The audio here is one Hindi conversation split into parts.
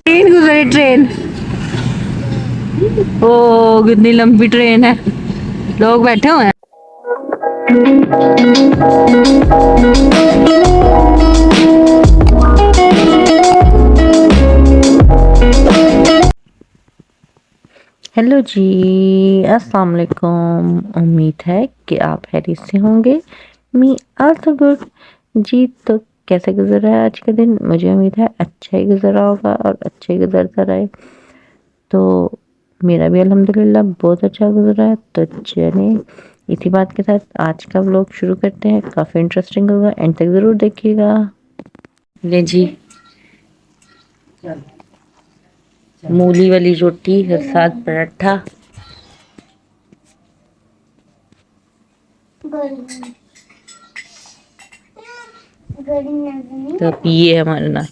ट्रेन गुजरी ट्रेन। ओ कितनी लंबी ट्रेन है, लोग बैठे हुए हैं। हेलो जी, अस्सलाम वालेकुम। उम्मीद है कि आप खैरियत से होंगे। मी आल्सो गुड जी। तो कैसे गुजर रहा है आज का दिन? मुझे उम्मीद है अच्छा ही गुजर रहा होगा और अच्छा ही गुजरता रहे। तो मेरा भी अल्हम्दुलिल्लाह बहुत अच्छा गुजर रहा है। तो चलिए इसी बात के साथ आज का व्लॉग शुरू करते हैं। काफ़ी इंटरेस्टिंग होगा, एंड तक ज़रूर देखिएगा। ले जी, मूली वाली रोटी और साथ पराठा। तो ये हमारा ना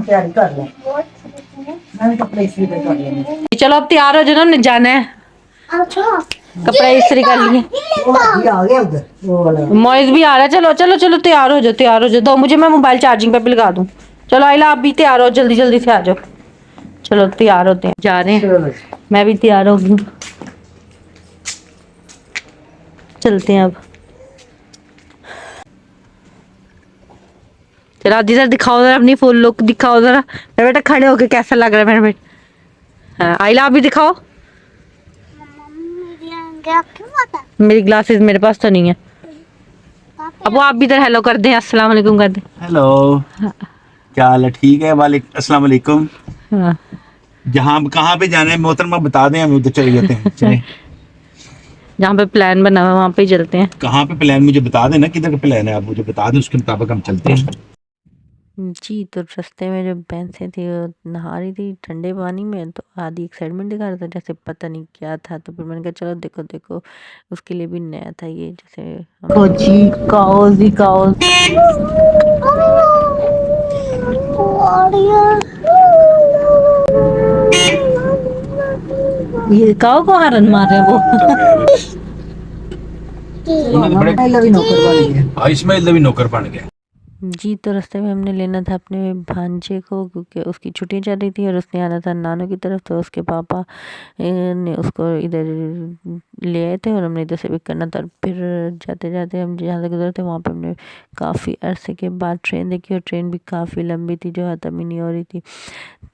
तैयारी कर ले। मैंने कपड़े इस्त्री पे कर लिए। चलो अब तैयार हो जाओ, ना जाना है। अच्छा कपड़े इस्त्री कर लिए। आ गया उधर वो वाला मॉइज भी आ रहा है। चलो चलो चलो तैयार हो जाओ, तैयार हो जाओ। दो मुझे, मैं मोबाइल चार्जिंग पे भी लगा दूं। चलो आइला आप भी तैयार हो, जल्दी जल्दी से आ जाओ। चलो तैयार होते हैं, जा रहे हैं। मैं भी तैयार हो गई, चलते हैं अब। चलो आदि सर दिखाओ जरा, अपनी फुल लुक दिखाओ जरा। मेरा बेटा खड़े होके कैसा लग रहा है मेरा बेटा? हाँ आइला आप भी दिखाओ। मेरी ग्लासेस मेरे पास तो नहीं है। अब वो आप भी इधर हेलो कर दें, अस्सलाम वालेकुम कर दें। हेलो, क्या हाल है? ठीक है, वालेकुम अस्सलाम वालेकुम। हाँ जहाँ कहाँ पे जाना है मोहतरमा बता दें, हम उधर चले जाते हैं। चले जहाँ पे प्लान बना हुआ वहाँ पे ही चलते हैं। कहाँ पे प्लान मुझे बता देना, किधर का प्लान है आप मुझे बता दें, उसके मुताबिक हम चलते हैं। जी तो रास्ते में जो भैंसें थी वो नहा रही थी ठंडे पानी में, तो आधी एक्साइटमेंट दिखा रहा था जैसे पता नहीं क्या था। तो फिर मैंने कहा चलो देखो देखो, उसके लिए भी नया था ये। जैसे जी काओज ही काओज। ये काओ को हरन मार रहे हैं वो। इस्माइल भी नौकर बन गया। जी तो रास्ते में हमने लेना था अपने भांजे को, क्योंकि उसकी छुट्टियां चल रही थी और उसने आना था नानू की तरफ। तो उसके पापा ने उसको इधर ले आए थे और हमने इधर से पिक करना था। फिर जाते जाते हम जहाँ से गुजरे थे वहाँ पे हमने काफ़ी अरसे के बाद ट्रेन देखी, और ट्रेन भी काफ़ी लंबी थी जो ख़त्म ही नहीं हो रही थी।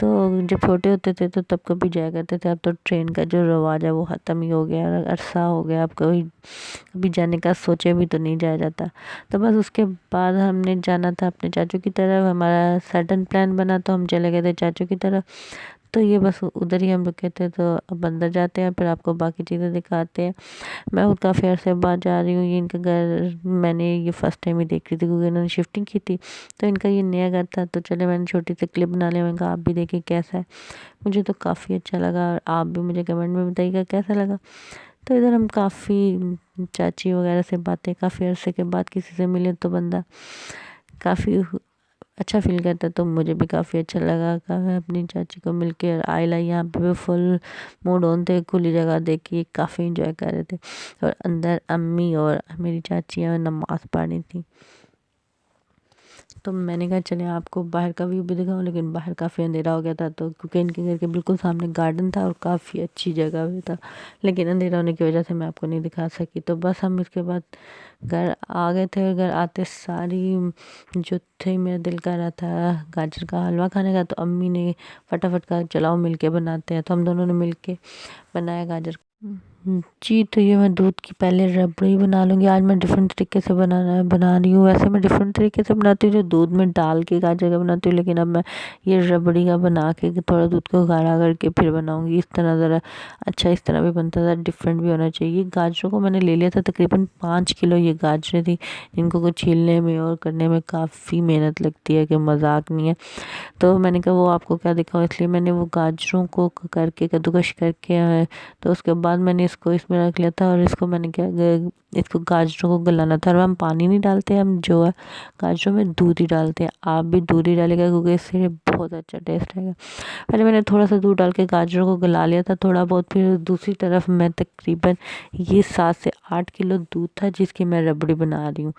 तो जब छोटे होते थे तो तब कभी जाया करते थे, अब तो ट्रेन का जो रवाज है वो ख़त्म ही हो गया, अरसा हो गया। अब कभी जाने का सोचे भी तो नहीं जाया जाता। तो बस उसके बाद हमने जाना था अपने चाचू की तरफ। हमारा सडन प्लान बना तो हम चले गए थे चाचू की तरफ। तो ये बस उधर ही हम रुके थे। तो अब अंदर जाते हैं, फिर आपको बाकी चीज़ें दिखाते हैं। मैं खुद काफ़ी अरसे बाद जा रही हूँ। ये इनका घर मैंने ये फर्स्ट टाइम ही देख रही थी, क्योंकि इन्होंने शिफ्टिंग की थी। तो इनका ये नया घर था, तो चले मैंने छोटी सी क्लिप बना लिया। मैंने कहा आप भी देखिए कैसा है। मुझे तो काफ़ी अच्छा लगा, और आप भी मुझे कमेंट में बताइएगा कैसा लगा। तो इधर हम काफ़ी चाची वगैरह से बातें, काफ़ी अरसे के बाद किसी से मिले तो बंदा काफ़ी अच्छा फील करता है। तो मुझे भी काफ़ी अच्छा लगा अपनी चाची को मिलके। और आइला यहाँ पे फुल मूड ऑन थे, खुली जगह देखी, काफ़ी इंजॉय कर रहे थे। और अंदर अम्मी और मेरी चाचियाँ नमाज़ पढ़ रही थी। तो मैंने कहा चले आपको बाहर का व्यू भी दिखाऊं, लेकिन बाहर काफ़ी अंधेरा हो गया था। तो क्योंकि इनके घर के बिल्कुल सामने गार्डन था और काफ़ी अच्छी जगह भी था, लेकिन अंधेरा होने की वजह से मैं आपको नहीं दिखा सकी। तो बस हम इसके बाद घर आ गए थे। घर आते सारी जो थे मेरा दिल कर रहा था गाजर का हलवा खाने का। तो अम्मी ने फटाफट कहा चलाओ मिल के बनाते हैं। तो हम दोनों ने मिल के बनाया गाजर। जी तो ये मैं दूध की पहले रबड़ी बना लूँगी। आज मैं डिफरेंट तरीके से बना रही हूँ। वैसे मैं डिफरेंट तरीके से बनाती हूँ, जो दूध में डाल के गाजर का बनाती हूँ, लेकिन अब मैं ये रबड़ी का बना के थोड़ा दूध को गाढ़ा करके फिर बनाऊँगी। इस तरह ज़रा अच्छा इस तरह भी बनता था, डिफरेंट भी होना चाहिए। गाजरों को मैंने ले लिया था तकरीबन 5 किलो ये गाजरें थी, जिनको को छीलने में और करने में काफ़ी मेहनत लगती है कि मजाक नहीं है। तो मैंने कहा वो आपको क्या दिखाऊँ, इसलिए मैंने वो गाजरों को करके कद्दूकश करके तो उसके बाद मैंने इसको इसमें रख लिया था और इसको मैंने क्या इसको गाजरों को गलाना था। और हम पानी नहीं डालते, हम जो है गाजरों में दूध ही डालते हैं। आप भी दूध ही डालेगा क्योंकि इससे बहुत अच्छा टेस्ट आएगा। पहले मैंने थोड़ा सा दूध डाल के गाजरों को गला लिया था थोड़ा बहुत। फिर दूसरी तरफ मैं तकरीबन ये 7 से 8 किलो दूध था जिसकी मैं रबड़ी बना रही हूँ।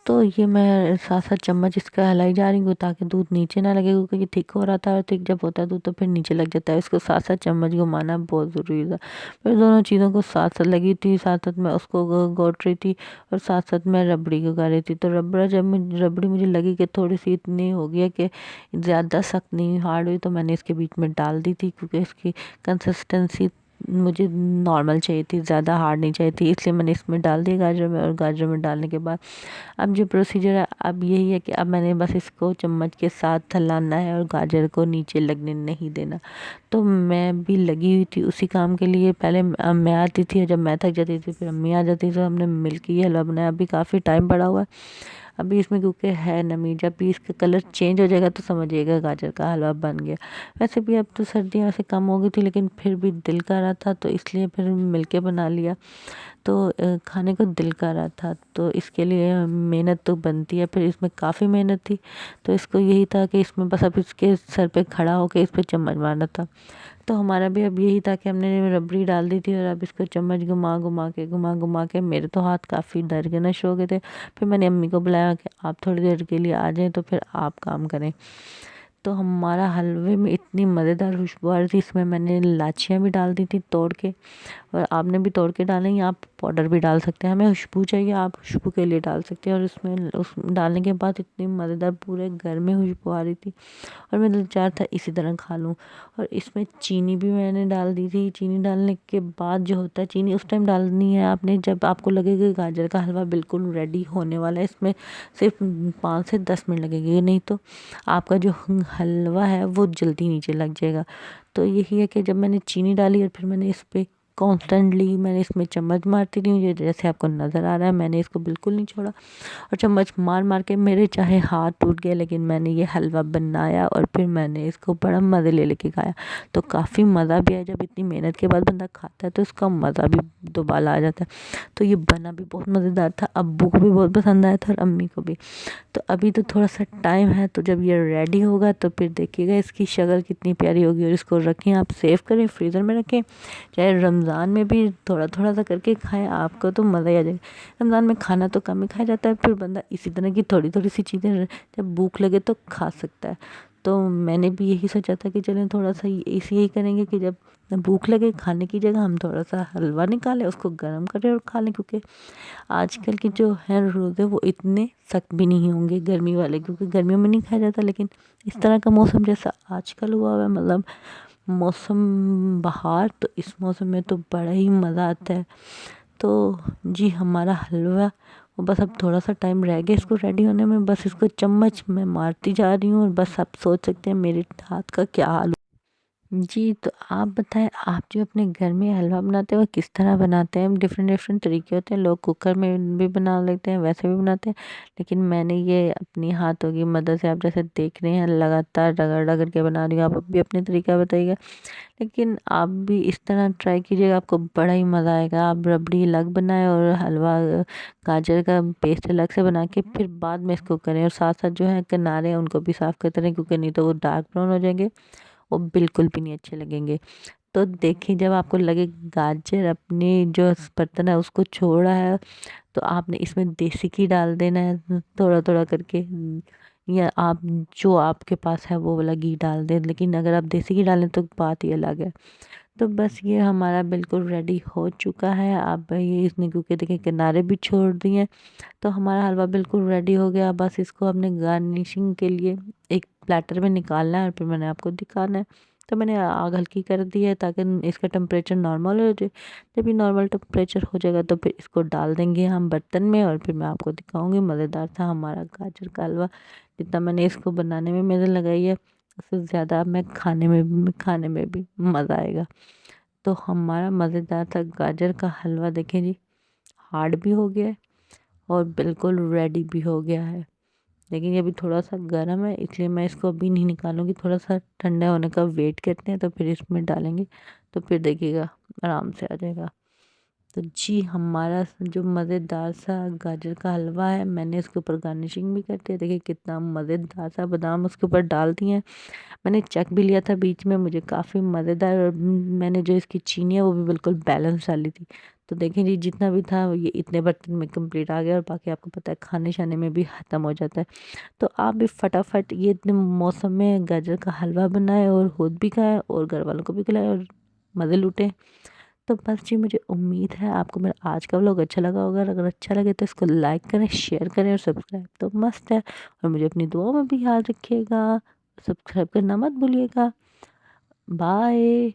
तो ये मैं 7-7 चम्मच इसका हिलाई जा रही हूँ ताकि दूध नीचे ना लगे, क्योंकि ये थिक हो रहा था और थिक जब होता है दूध तो फिर नीचे लग जाता है। इसको 7-7 चम्मच घुमाना बहुत ज़रूरी था। फिर दोनों चीज़ों को साथ साथ लगी थी, साथ साथ मैं उसको घोट रही थी और साथ साथ मैं रबड़ी को गा रही थी। तो रबड़ी मुझे लगी कि थोड़ी सी इतनी हो गई है कि ज़्यादा सख्त नहीं हार्ड हुई, तो मैंने इसके बीच में डाल दी थी क्योंकि इसकी कंसिस्टेंसी मुझे नॉर्मल चाहिए थी, ज़्यादा हार्ड नहीं चाहिए थी, इसलिए मैंने इसमें डाल दी गाजर में। और गाजर में डालने के बाद अब जो प्रोसीजर है अब यही है कि अब मैंने बस इसको चम्मच के साथ हलाना है और गाजर को नीचे लगने नहीं देना। तो मैं भी लगी हुई थी उसी काम के लिए। पहले मैं आती थी और जब मैं थक जाती थी फिर अम्मी आ जाती थी, तो हमने मिल के ये हलवा बनाया। अभी काफ़ी टाइम पड़ा हुआ है अभी इसमें क्योंकि है नमी, जब भी इसका कलर चेंज हो जाएगा तो समझिएगा गाजर का हलवा बन गया। वैसे भी अब तो सर्दियाँ वैसे कम हो गई थी लेकिन फिर भी दिल कर रहा था तो इसलिए फिर मिल के बना लिया। तो खाने को दिल कर रहा था तो इसके लिए मेहनत तो बनती है। फिर इसमें काफ़ी मेहनत थी तो इसको यही था कि इसमें बस अब इसके सर पे खड़ा होकर इस पे चम्मच मारना था। तो हमारा भी अब यही था कि हमने रबड़ी डाल दी थी और अब इसको चम्मच घुमा घुमा के मेरे तो हाथ काफ़ी दर्द करना शुरू हो गए थे। फिर मैंने अम्मी को बुलाया कि आप थोड़ी देर के लिए आ जाएं तो फिर आप काम करें। तो हमारा हलवे में इतनी मज़ेदार खुशबू आ रही थी, इसमें मैंने इलायचियाँ भी डाल दी थी तोड़ के, और आपने भी तोड़ के डालें या आप पाउडर भी डाल सकते हैं। हमें खुशबू चाहिए, आप खुशबू के लिए डाल सकते हैं। और इसमें उस डालने के बाद इतनी मज़ेदार पूरे घर में खुशबू आ रही थी और मैं दिल चाह था इसी तरह खा लूँ। और इसमें चीनी भी मैंने डाल दी थी। चीनी डालने के बाद जो होता है, चीनी उस टाइम डालनी है आपने जब आपको लगे कि गाजर का हलवा बिल्कुल रेडी होने वाला है। इसमें सिर्फ 5 से 10 मिनट लगेंगे, नहीं तो आपका जो हलवा है वो जल्दी नीचे लग जाएगा। तो यही है कि जब मैंने चीनी डाली और फिर मैंने इस पर कॉन्स्टेंटली मैंने इसमें चम्मच मारती रही हूँ, ये जैसे आपको नज़र आ रहा है मैंने इसको बिल्कुल नहीं छोड़ा। और चम्मच मार मार के मेरे चाहे हाथ टूट गए लेकिन मैंने ये हलवा बनाया और फिर मैंने इसको बड़ा मज़े ले लेके खाया। तो काफ़ी मज़ा भी आया, जब इतनी मेहनत के बाद बंदा खाता है तो इसका मज़ा भी दोबारा आ जाता है। तो ये बना भी बहुत मज़ेदार था, अब्बू को भी बहुत पसंद आया था और अम्मी को भी। तो अभी तो थोड़ा सा टाइम है, तो जब ये रेडी होगा तो फिर देखिएगा इसकी शक्ल कितनी प्यारी होगी। और इसको रखें, आप सेव करें, फ्रीज़र में रखें, चाहे रमज़ान में भी थोड़ा थोड़ा सा करके खाएं, आपको तो मज़ा ही आ जाएगा। रमज़ान में खाना तो कम ही खाया जाता है, फिर बंदा इसी तरह की थोड़ी थोड़ी सी चीज़ें जब भूख लगे तो खा सकता है। तो मैंने भी यही सोचा था कि चलें थोड़ा सा इसी यही करेंगे कि जब भूख लगे खाने की जगह हम थोड़ा सा हलवा निकालें, उसको गर्म करें और खा लें। क्योंकि आजकल के जो हैं रोज़े वो इतने सख्त भी नहीं होंगे गर्मी वाले, क्योंकि गर्मियों में नहीं खाया जाता। लेकिन इस तरह का मौसम जैसा आजकल हुआ है, मतलब मौसम बहार, तो इस मौसम में तो बड़ा ही मज़ा आता है। तो जी हमारा हलवा वो बस अब थोड़ा सा टाइम रह गया इसको रेडी होने में, बस इसको चम्मच में मारती जा रही हूँ और बस आप सोच सकते हैं मेरे हाथ का क्या हाल। जी, तो आप बताएँ, आप जो अपने घर में हलवा बनाते हैं वो किस तरह बनाते हैं? डिफ़रेंट डिफ़रेंट तरीके होते हैं, लोग कुकर में भी बना लेते हैं, वैसे भी बनाते हैं। लेकिन मैंने ये अपनी हाथों की मदद से, आप जैसे देख रहे हैं लगातार रगड़-रगड़ के बना रही हूँ, आप भी अपने तरीका बताइएगा। लेकिन आप भी इस तरह ट्राई कीजिएगा, आपको बड़ा ही मज़ा आएगा। आप रबड़ी अलग बनाएँ और हलवा गाजर का पेस्ट अलग से बना के फिर बाद में इसको करें, और साथ-साथ जो है किनारे हैं उनको भी साफ़ करते रहें, क्योंकि नहीं तो वो डार्क ब्राउन हो जाएँगे, वो बिल्कुल भी नहीं अच्छे लगेंगे। तो देखिए जब आपको लगे गाजर अपनी जो बर्तन है उसको छोड़ा है, तो आपने इसमें देसी घी डाल देना है थोड़ा थोड़ा करके, या आप जो आपके पास है वो वाला घी डाल दें। लेकिन अगर आप देसी घी डालें तो बात ही अलग है। तो बस ये हमारा बिल्कुल रेडी हो चुका है। आप ये इसने क्योंकि देखिए किनारे भी छोड़ दिए हैं, तो हमारा हलवा बिल्कुल रेडी हो गया। बस इसको हमने गार्निशिंग के लिए एक प्लेटर में निकालना है और फिर मैंने आपको दिखाना है। तो मैंने आग हल्की कर दी है ताकि इसका टेम्परेचर नॉर्मल हो जाए। जब ये नॉर्मल टेम्परेचर हो जाएगा तो फिर इसको डाल देंगे हम बर्तन में और फिर मैं आपको दिखाऊंगी। मज़ेदार था हमारा गाजर का हलवा। जितना मैंने इसको बनाने में मेहनत लगाई है उससे ज़्यादा मैं खाने में भी मज़ा आएगा। तो हमारा मज़ेदार था गाजर का हलवा। देखें जी, हार्ड भी हो गया है और बिल्कुल रेडी भी हो गया है। लेकिन ये अभी थोड़ा सा गर्म है इसलिए मैं इसको अभी नहीं निकालूंगी, थोड़ा सा ठंडा होने का वेट करते हैं तो फिर इसमें डालेंगे, तो फिर देखिएगा आराम से आ जाएगा। तो जी हमारा जो मज़ेदार सा गाजर का हलवा है, मैंने इसके ऊपर गार्निशिंग भी कर दिया। देखिए कितना मज़ेदार सा बादाम उसके ऊपर डाल दिए हैं। मैंने चख भी लिया था बीच में, मुझे काफ़ी मज़ेदार, और मैंने जो इसकी चीनी है वो भी बिल्कुल बैलेंस डाली थी। तो देखें जी जितना भी था ये इतने बर्तन में कंप्लीट आ गया, और बाकी आपको पता है खाने शाने में भी ख़त्म हो जाता है। तो आप भी फटाफट ये इतने मौसम में गाजर का हलवा बनाएं और खुद भी खाएं और घर वालों को भी खिलाएं और मज़े लूटें। तो बस जी मुझे उम्मीद है आपको मेरा आज का व्लॉग अच्छा लगा होगा। अगर अच्छा लगे तो इसको लाइक करें, शेयर करें और सब्सक्राइब तो मस्त है। और मुझे अपनी दुआओं में भी याद रखिएगा, सब्सक्राइब करना मत भूलिएगा। बाय।